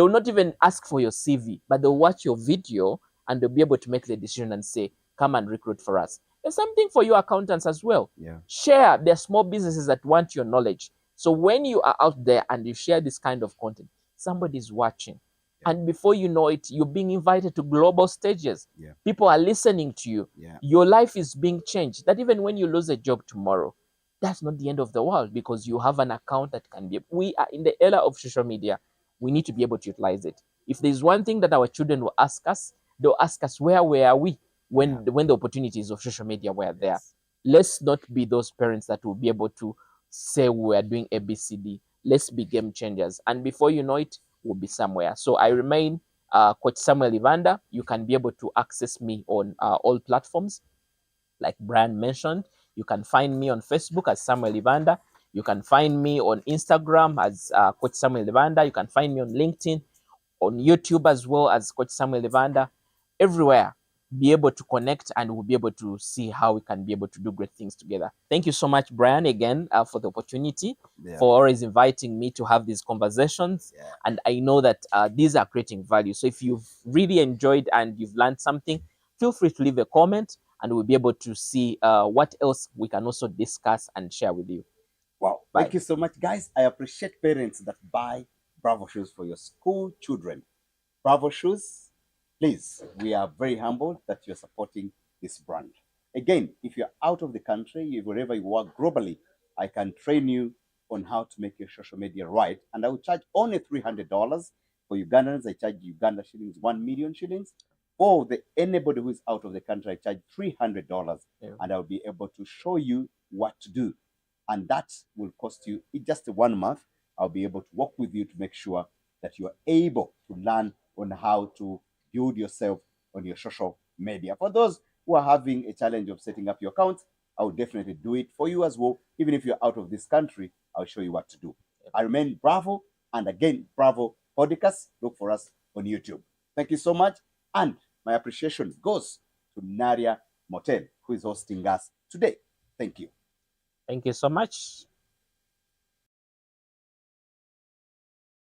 not even ask for your CV, but they'll watch your video and they'll be able to make the decision and say, come and recruit for us. There's something for you accountants as well. Yeah. Share. There are small businesses that want your knowledge. So when you are out there and you share this kind of content, somebody's watching. Yeah. And before you know it, you're being invited to global stages. Yeah. People are listening to you. Yeah. Your life is being changed. That even when you lose a job tomorrow, that's not the end of the world, because you have an account that can be. We are in the era of social media. We need to be able to utilize it. If there's one thing that our children will ask us, they'll ask us, where were we when the opportunities of social media were there? Yes. Let's not be those parents that will be able to say we are doing ABCD. Let's be game changers. And before you know it, we'll be somewhere. So I remain Coach Samuel Evander. You can be able to access me on all platforms. Like Brian mentioned, you can find me on Facebook as Samuel Evander. You can find me on Instagram as Coach Samuel Evander. You can find me on LinkedIn, on YouTube as well as Coach Samuel Evander. Everywhere, be able to connect, and we'll be able to see how we can be able to do great things together. Thank you so much, Brian, again, for the opportunity, Yeah. for always inviting me to have these conversations. Yeah. And I know that these are creating value. So if you've really enjoyed and you've learned something, feel free to leave a comment, and we'll be able to see what else we can also discuss and share with you. Wow. Bye. Thank you so much, guys. I appreciate parents that buy Bravo shoes for your school children. Bravo shoes, please, we are very humbled that you're supporting this brand. Again, if you're out of the country, wherever you work globally, I can train you on how to make your social media right. And I will charge only $300. For Ugandans, I charge Uganda shillings, 1 million shillings. For anybody who is out of the country, I charge $300. Yeah. And I'll be able to show you what to do. And that will cost you in just 1 month. I'll be able to work with you to make sure that you are able to learn on how to build yourself on your social media. For those who are having a challenge of setting up your account, I will definitely do it for you as well. Even if you're out of this country, I'll show you what to do. I remain Bravo, and again, Bravo Podcast. Look for us on YouTube. Thank you so much. And my appreciation goes to Nadia Motel, who is hosting us today. Thank you. Thank you so much.